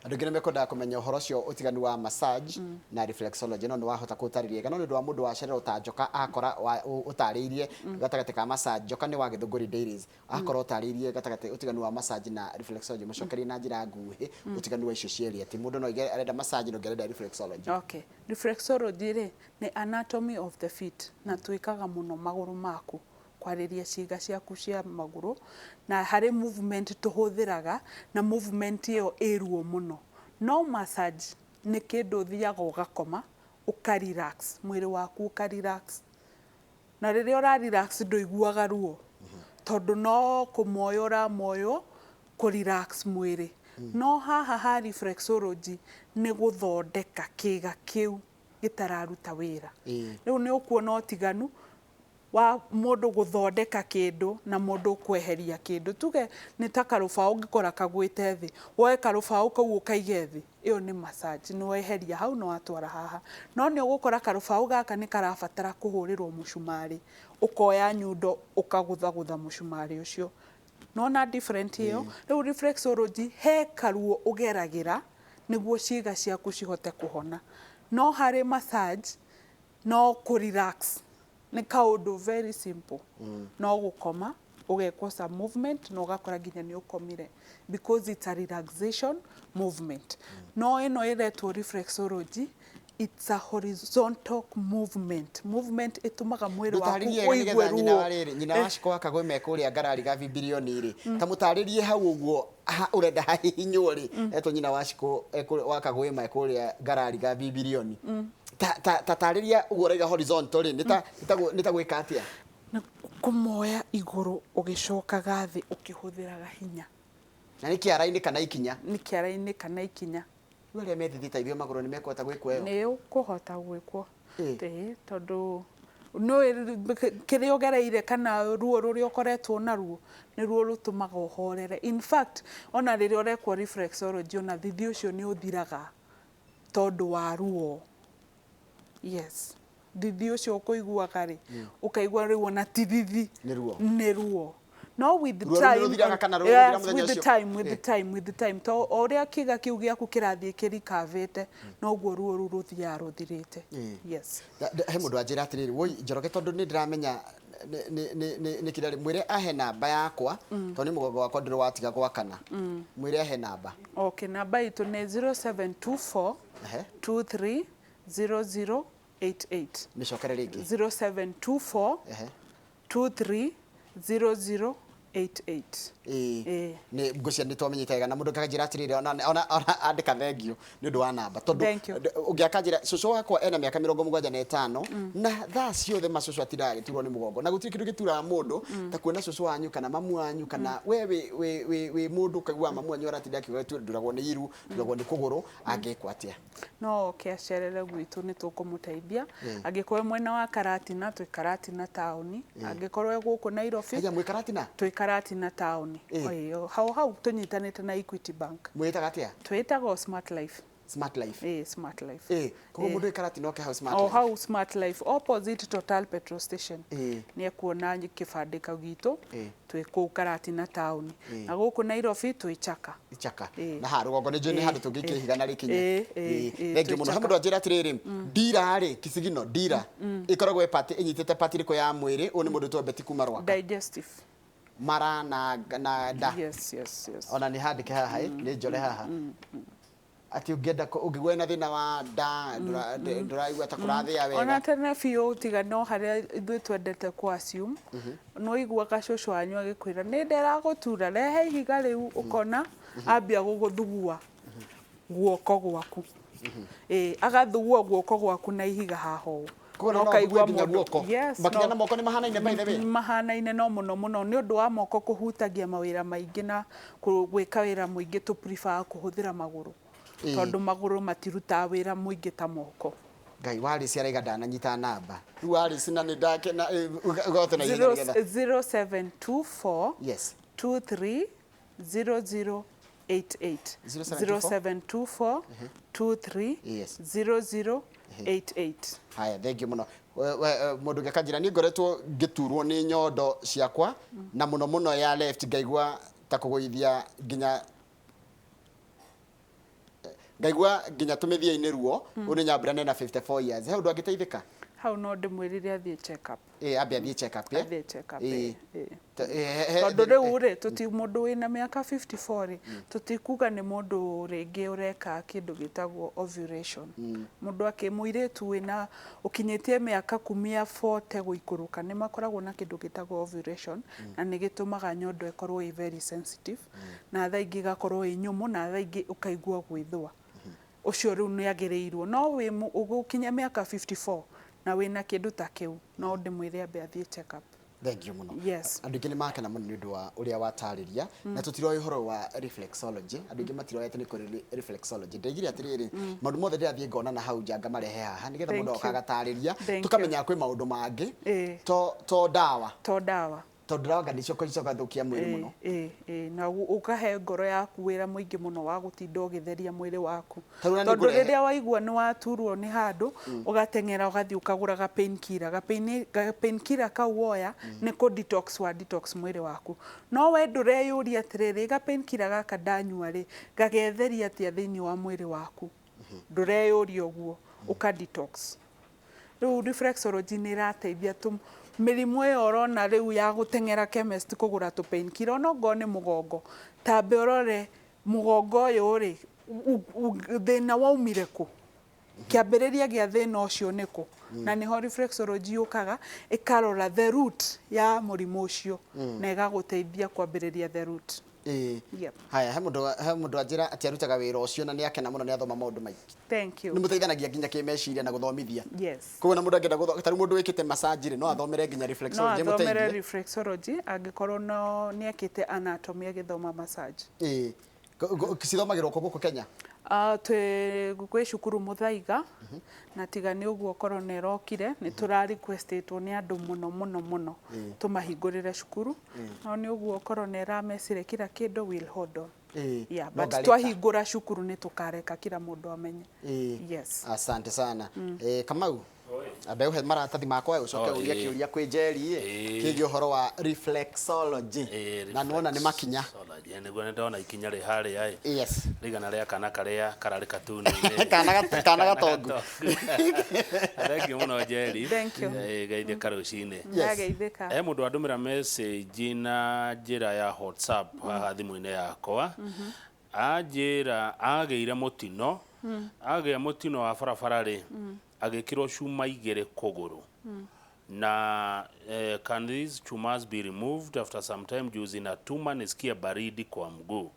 [SPEAKER 1] Andũ aingĩ nĩ mekwendaga kũmenya ũhoro ũcio ũtiganu wa massage na reflexology no nĩ wahota kũtarĩria no nĩ ũndũ wa mũndũ wacererwo ta njoka akora ũtarĩirie gatagatĩ ka massage njoka nĩ wa Gĩthũngũri Dairies akora ũtarĩirie gatagatĩ ũtiganu wa massage na reflexology mũcokerie na njĩra nguhĩ ũtiganu wa icio cierĩ atĩ mũndũ no arenda massage no arenda reflexology.
[SPEAKER 2] Okay, reflexology rĩ nĩ anatomy of the feet na twĩkaga mũno magũrũ maku kwarĩria ciĩga ciaku cia magũrũ na harĩ movement tũhũthĩraga na movement ĩyo ĩruo mũno. No massage nĩ kĩndũ ũthiaga ũgakoma ũka-relax mwĩrĩ waku ũka-relax na rĩrĩa ũra-relax ndũiguaga ruo tondũ no kũmoyo ũramoyo kũ-relax mwĩrĩ. No haha ha reflexology nĩ gũthondeka kĩga kĩu gĩtararuta wĩra. Rĩu nĩ ũkuona ũtiganu wa mũndũ gũthondeka kĩndũ na mũndũ kweheria kĩndũ. Tuge nĩ ta karũbaũ ũngĩkora kagwĩte thĩ woe karũbaũ kau ũkaige thĩ ĩyo nĩ massage nĩ weheria hau na watwara haha. No nĩ ũgũkora karũbaũ gaka nĩ karabatara kũhũrĩrwo mũcumarĩ ũkoya nyundo ũkagũthagũtha mũcumarĩ ũcio. Nona different ĩyo. Rĩu reflexology he karuo ũgeragĩra nĩguo ciĩga ciaku cihote kũhona. No harĩ massage no kũ-relax nĩ kaũndũ very simple. No gũkoma ũgekwo some movement na ũgakora nginya nĩ ũkomire because it's a relaxation movement. No ĩno ĩretwo reflexology it's a horizontal movement. Movement ĩtũmaga mwĩrĩ waku ũigue ruo.
[SPEAKER 1] Nyina waciko akagwe mekũrĩa ngarari ga bilioni rĩ ta mũtarĩrie hau ũguo ũrenda hahihinywo rĩ etwo nyina waciko wakagwe mekũrĩa ngarari ga bilioni. Ta tarĩria ũguo ũraiga horizontal rĩ nĩ ta gwĩka atĩa?
[SPEAKER 2] Kũmoya igũrũ ũgĩcokaga thĩ ũkĩhũthĩraga hinya.
[SPEAKER 1] Na nĩ kĩara-inĩ kana ikinya?
[SPEAKER 2] Nĩ kĩara-inĩ kana ikinya.
[SPEAKER 1] Rĩrĩa methithitithio magũrũ nĩ mekũhota gwĩkwo ĩyo?
[SPEAKER 2] Nĩ ũkũhota gwĩkwo. Tondũ kĩrĩa ũgereire kana ruo rũrĩa ũkoretwo naruo nĩ ruo rũtũmaga ũhorere. In fact ona rĩrĩa ũrekwo reflexology ona thithi ũcio nĩ ũthiraga tondũ wa ruo. Yes. Thithi ũcio ũkũiguaga rĩ ũkaigua rĩu ona ti thithi nĩ ruo. No with the time to ũrĩa kĩga kĩu gĩaku kĩrathiĩ kĩrikavĩte noguo ruo rũu rũthiaga rũthirĩte. Yes.
[SPEAKER 1] He mũndũ anjĩra atĩrĩrĩ woi Njoroge tondũ nĩ ndĩramenya nĩ kĩrĩa mwĩre ahe namba yakwa tondũ nĩ mũgongo wakwa ndĩrĩ watiga gwakana. Mwĩre ahe namba.
[SPEAKER 2] Okay, namba itũ nĩ 0724 230088.
[SPEAKER 1] Mĩcokere rĩngĩ
[SPEAKER 2] 0724 230088.
[SPEAKER 1] Nĩ ngũcia nĩ twamenyete wega na mũndũ kanjĩra atĩrĩrĩ ona andĩka thengio nĩ ũndũ wa namba tondũ ũngĩakanjĩra cũcũ wakwa ena mĩaka 75 na thaa ciothe macũcũ atiragĩturwo nĩ mũgongo na gũtirĩ kĩndũ gĩturaga mũndũ ta kuona cũcũ wanyu kana mamu wanyu kana we wĩ mũndũ ũkaigua mamu wanyu aratinda akiuga nduragwo nĩ iru nduragwo nĩ kũgũrũ angĩkwo atĩa?
[SPEAKER 2] No acerere gwitũ nĩ tũkũmũteithia. Angĩkorwo mwena wa Karatina twĩ Karatina taũni, angĩkorwo gũkũ Nairobi
[SPEAKER 1] mwĩ Karatina
[SPEAKER 2] twĩ Karatina taũni. Hau tũnyitanĩte na Equity Bank.
[SPEAKER 1] Mwĩtaga atĩa?
[SPEAKER 2] Twĩtagwo Smart Life.
[SPEAKER 1] Smart Life.
[SPEAKER 2] Smart Life.
[SPEAKER 1] Koguo mundu ikarati no ke hau Smart
[SPEAKER 2] O
[SPEAKER 1] Life.
[SPEAKER 2] hau Smart Life opposite Total petrol station.
[SPEAKER 1] Ĩĩ.
[SPEAKER 2] Nĩ ekuona kĩbandĩ kau gitu twĩ kũu Karatina town.
[SPEAKER 1] Ĩĩ.
[SPEAKER 2] Na gũkũ Nairobi twĩ Chaka.
[SPEAKER 1] Ichaka.
[SPEAKER 2] Ĩĩ.
[SPEAKER 1] Na ha rugongo nĩ njũĩ nĩ handũ tũngĩkĩhiga na rĩkinye. Thengiũ mũno.
[SPEAKER 2] twĩ
[SPEAKER 1] He mũndũ anjĩra atĩrĩrĩ, ndira rĩ Kisigino ndira ĩkoragwo ĩnyitĩte part ĩrĩkũ ya mwĩrĩ ũyũ nĩ mũndũ twambeti kuma Rwaka.
[SPEAKER 2] Digestive.
[SPEAKER 1] Mara na nda.
[SPEAKER 2] Yes.
[SPEAKER 1] Ona nĩ handĩke haha nĩ njore haha. Ati ũngĩenda ũngĩgwa na thĩna wa nda ndũraigua ta kũrathĩa wega.
[SPEAKER 2] Ona tene biũ tiga no harĩa ithuĩ twendete ku assume no iguaga cũcũ wanyu agĩkwĩra nĩ nderagũtura rehe ihiga rĩu ũkona ambia gũgũthugua guoko gwaku. Agathugua guoko gwaku na ihiga haha ũũ.
[SPEAKER 1] No kaigua nginya guoko. Makinya na moko nĩ mahanaine by the way.
[SPEAKER 2] Mahanaine no mũno nĩ ũndũ wa moko kũhutagia mawĩra maingĩ na gwĩka wĩra mũingĩ tũ prefer kũhũthĩra magũrũ. Tondũ magũrũ matirutaga wĩra mũingĩ ta moko.
[SPEAKER 1] Ngai Wallace araiga ndananyita namba. Rĩu Wallace na nĩ ndakena ugote na ihenya nĩgetha
[SPEAKER 2] 0724
[SPEAKER 1] yes
[SPEAKER 2] 23 0088 0724 23 0088.
[SPEAKER 1] Haya, thank you muno. Mũndũ gĩkanjĩra nĩ ngoretwo ngĩturwo nĩ nyondo ciakwa na mũno ya left ngaigua ta kũgũithia nginya tũmĩthia-inĩ ruo. Ũyũ nĩ Nyambura nena 54 years. He ũndũ angĩteithĩka?
[SPEAKER 2] Hau no ndĩmwĩrire athiĩ check up.
[SPEAKER 1] Ambe athiĩ check up.
[SPEAKER 2] Athiĩ check up. Tondũ rĩu rĩ tũti mũndũ wĩna mĩaka 54 rĩ tũtikuga nĩ mũndũ rĩngĩ ũreka kĩndũ gĩtagwo ovulation. Mũndũ akĩmũirĩtu wĩna ũkinyĩtie mĩaka kumia 40 gũikũrũka nĩ makoragwo na kĩndũ gĩtagwo ovulation na nĩ gĩtũmaga nyondo ĩkorwo ĩ very sensitive na thaa ingĩ igakorwo ĩ nyũmũ na thaa ingĩ ũkaigua gwĩthũa. Ũcio rĩu nĩ agĩrĩirwo no wĩ ũgũkinya mĩaka 54 na wĩna kĩndũ ta kĩu no ndĩmwĩre ambe athiĩ check up.
[SPEAKER 1] Thank you muno.
[SPEAKER 2] Yes.
[SPEAKER 1] Andũ aingĩ nĩ makena mũno nĩ ũndũ wa ũrĩa watarĩria na tũtiroĩ ũhoro wa reflexology. Andũ aingĩ matiroete nĩ kũrĩ reflexology. Ndaigire atĩrĩrĩ maũndũ mothe ndĩrathiĩ ngona na hau njanga marehe haha nĩgetha mũndũ akagatarĩria tũkamenya kwĩ maũndũ mangĩ to ndawa. Tondũ ndawa nĩcio icokathũkia mwĩrĩ mũno.
[SPEAKER 2] Na ũkahe ngoro yaku wĩra mũingĩ mũno wa gũtinda ũgĩtheria mwĩrĩ waku. Tondũ rĩrĩa waigua nĩ waturwo nĩ handũ ũgateng'era ũgathiĩ ũkagũra ga pain killer kau woya nĩ kũ detox mwĩrĩ waku. No we ndũreyũria atĩrĩrĩ ga pain killer gaka ndanyua rĩ ngagetheria atĩa thĩinĩ wa mwĩrĩ waku. Ndũreyũria ũguo ũka detox. Rĩu reflexology nĩ ĩrateithia mĩrimũ ĩyo ũrona rĩu ya gũteng'era chemist kũgũra tũ pain killer no ngo nĩ mũgongo tambe ũrore mũgongo ũyũ rĩ thĩna waumire kũ kĩambĩrĩria gĩa thĩna ũcio nĩ kũ na nĩho reflexology yũkaga ĩkarora the root ya mũrimũ ũcio na ĩgagũteithia kwambĩrĩria the root.
[SPEAKER 1] Haya, he mũndũ anjĩra atĩ arutaga wĩra ũcio na nĩ akena mũno nĩ athoma maũndũ maingĩ.
[SPEAKER 2] Thank you.
[SPEAKER 1] Nĩ mũteithanagia nginya kĩmeciria na gũthomithia.
[SPEAKER 2] Yes.
[SPEAKER 1] Koguo na mũndũ angĩenda gũthoma tarĩ mũndũ wĩkĩte massage rĩ no athomere nginya reflexology
[SPEAKER 2] no athomere reflexology angĩkorwo no nĩ ekĩte anatomy agĩthoma massage.
[SPEAKER 1] Cithomagĩrwo gũkũ Kenya?
[SPEAKER 2] Gwĩ cukuru Muthaiga na tiga nĩ ũguo korona ĩrokire nĩ tũra requestĩtwo nĩ andũ mũno tũmahingũrĩre cukuru no nĩ ũguo korona ĩramecire kila kĩndũ will hold on. But twahingũra cukuru nĩ tũkareka kila mũndũ amenye. Yes.
[SPEAKER 1] Asante sana. Kamau abe uhe maratathi makwa ucoke uria kĩũria kwĩ Njeri kĩgiĩ ũhoro wa reflexology na nuona nĩ makinya
[SPEAKER 3] nĩguo ndona ikinya rĩ harĩa
[SPEAKER 1] yes
[SPEAKER 3] rigana rĩa kana karĩa kararĩ katuni
[SPEAKER 1] kana gatongu.
[SPEAKER 3] Thank you muno Njeri. Geithia karucinĩ.
[SPEAKER 2] Ndageithĩka.
[SPEAKER 3] Mũndũ andũmĩra message na njĩra ya WhatsApp haha thimũ-inĩ yakwa anjĩra agĩire mũtino wa barabara rĩ agĩkĩrwo cuma igĩrĩ kũgũrũ na can these chumas be removed after some time juzi na tuma nisikia baridi kwa mguu?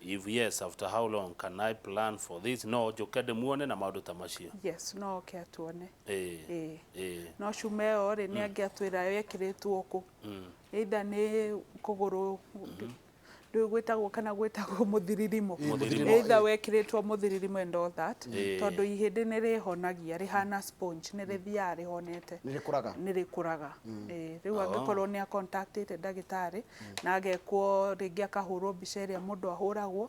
[SPEAKER 3] If yes, after how long can I plan for this? No, jokede muone na maũndũ ta macio.
[SPEAKER 2] Yes, no okay tuone. No cuma ĩyo rĩ nĩ angĩatwĩra wekĩrĩtwo kũ either nĩ kũgũrũ ndå gwätagwo kana gwätagwo må thiririmo
[SPEAKER 3] Mũthiririmo,
[SPEAKER 2] either wekĩrĩtwo må thiririmo and all that
[SPEAKER 3] Ĩĩ.
[SPEAKER 2] tondũ ihĩndĩ nĩ rĩhonagia rĩhana sponge nĩ rĩthiaga rĩhonete
[SPEAKER 1] nĩ rĩkũraga
[SPEAKER 2] nĩ rĩkũraga rĩu angĩkorwo nĩ acontactĩte ndagĩtarĩ na agekwo rĩngĩ akahũrwo mbica ĩrĩa mũndũ ahũragwo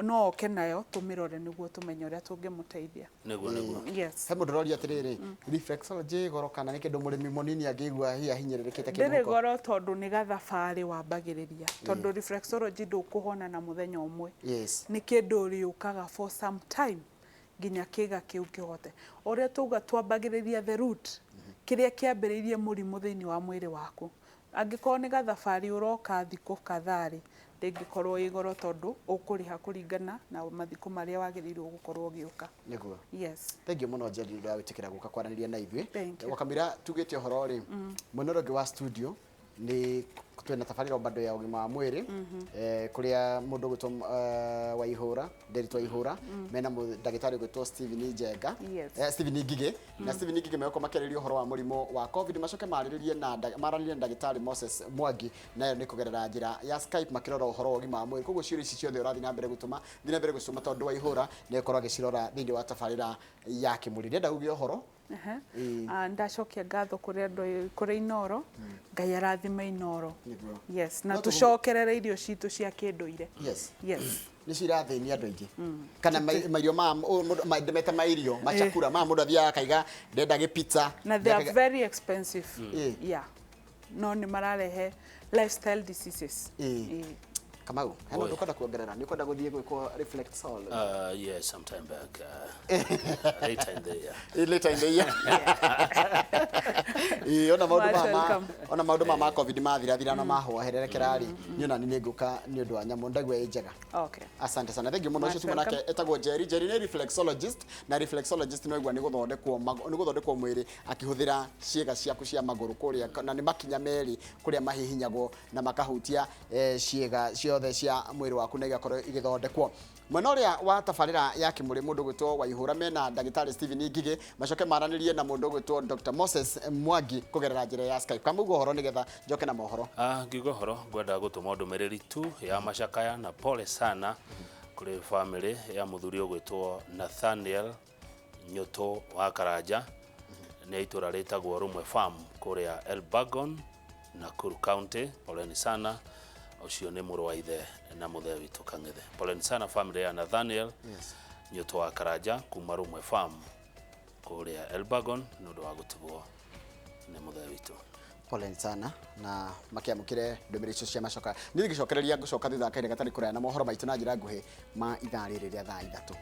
[SPEAKER 2] no oke nayo tũmĩrore nĩguo tũmenye ũrĩa tũngĩmũteithia
[SPEAKER 3] nĩguo
[SPEAKER 2] yes
[SPEAKER 1] he mũndũ ũroria atĩrĩrĩ reflexology goro kana nĩ kĩndũ mũrĩmi mũnini angĩigua hihi ahinyĩrĩrĩkĩte
[SPEAKER 2] ndĩrĩ
[SPEAKER 1] kĩmũhuko
[SPEAKER 2] goro tondũ nĩ gathabarĩ wambagĩrĩria tondũ reflexology ndũkũhona na mũthenya ũmwe
[SPEAKER 1] yes
[SPEAKER 2] nĩ kĩndũ rĩũkaga for some time nginya kĩga kĩu kĩhote ũrĩa tuga twambagĩrĩria the root kĩrĩa kĩambĩrĩirie mũrimũ thĩinĩ wa mwĩrĩ waku angĩkorwo nĩ gathabarĩ ũroka thikũ katharĩ ndĩngĩkorwo ĩ goro tondũ ũkũrĩha kũringana na mathikũ marĩa wagĩrĩirwo gũkorwo ũgĩũka
[SPEAKER 1] nĩguo
[SPEAKER 2] yes
[SPEAKER 1] thengiũ mũno Njeri nĩ wagwĩtĩkĩra gũka kwaranĩria na ithuĩ
[SPEAKER 2] Thank you.
[SPEAKER 1] Wakamira tugĩte ũhoro rĩ mwena ũrĩa ũngĩ wa studio nĩ twĩna tabarĩra bado ya ũgima wa mwĩrĩ kũrĩa mũndũ gwĩtwo Waihũra Nderitu Waihũra mena ndagĩtarĩ gwĩtwo Steven Njenga
[SPEAKER 2] Yes.
[SPEAKER 1] Steven Ngige na Steven Ngige meko makĩrĩria ũhoro wa mũrimũ wa COVID macoke marĩrĩrie na ndagĩtarĩ Moses Mwangi nayo nĩ kũgerera njĩra ya Skype makĩrora ũhoro wa ũgima wa mwĩrĩ koguo ciũria ici ciothe ũrathiĩ na mbere gũtũma thiĩ na mbere gũcuma tondũ Waihũra nĩ akorwo agĩcirora thĩinĩ wa tabarĩra ya kĩmũrĩ ndĩrenda uge ũhoro
[SPEAKER 2] ndacokia ngatho kũrĩ andũ kũrĩ Inoro Ngai arathime Inoro
[SPEAKER 1] Nĩguo.
[SPEAKER 2] yes na
[SPEAKER 1] No
[SPEAKER 2] tũcokerere irio citũ cia kĩndũire
[SPEAKER 1] yes
[SPEAKER 2] yes
[SPEAKER 1] nĩ cirathĩnia andũ aingĩ kana mairio meta mairio macakura ma mũndũ athiaga akaiga ndenda gĩpizza
[SPEAKER 2] na they are very expensive
[SPEAKER 1] Yeah.
[SPEAKER 2] no nĩ mararehe lifestyle diseases
[SPEAKER 1] Kamau hena ũndũ ũkwenda kuongerera nĩ ũkwenda gũthiĩ gwĩkwo reflexology
[SPEAKER 3] yes sometime back later in the year
[SPEAKER 1] later in the year ona maũndũ ma COVID mathirathira na mahohererekera rĩ niĩ ona nĩ ngũka nĩ ũndũ wa nyamũ ndagwa ĩ njega
[SPEAKER 2] okay
[SPEAKER 1] asante sana thengiũ mũno ũcio tuma nake etagwo Njeri nĩ reflexologist na reflexologist nĩ aigua nĩ gũthondekwo mwĩrĩ akĩhũthĩra ciĩga ciaku cia magũrũ kũrĩa na nĩ makinya merĩ kũrĩa mahihinyagwo na makahutia ciĩga ciothe cia mwĩrĩ waku na igakorwo igĩthondekwo mwena ũrĩa wa tabarĩra ya kĩmũrĩ mũndũ gwĩtwo Waihũra mena ndagĩtarĩ Steven Ngige macoke maranĩrie na mũndũ gwĩtwo Dr. Moses Mwangi kũgerera njĩra ya Skype kamauga ũhoro nĩgetha njoke na mohoro
[SPEAKER 3] ngiuga ũhoro ngwenda gũtũma ndũmĩrĩri tu ya macakaya na pole sana kũrĩ family ya mũthuri ũgwĩtwo Nathaniel Nyoto wa Karanja nĩ itũra rĩtagwo Rũmwe Farm kũrĩa Elbagon Nakuru County poleni sana ucio nĩ mũrũ wa ithe na mũthee witũ Kang'ethe poleni sana family ya Nathaniel Nyoto wa Karanja kuma Rũmwe Farm kũrĩa Elbagon nĩ ũndũ wa gũtigwo nĩ mũthee witũ
[SPEAKER 1] poleni sana na makiamũkire ndũmĩrĩri icio cia macoka nĩ ngĩcokereria ngũcoka thutha kahinda gatarĩ kũraya na mohoro maitũ na njĩra nguhĩ ma ithaa rĩrĩ rĩa thaa 3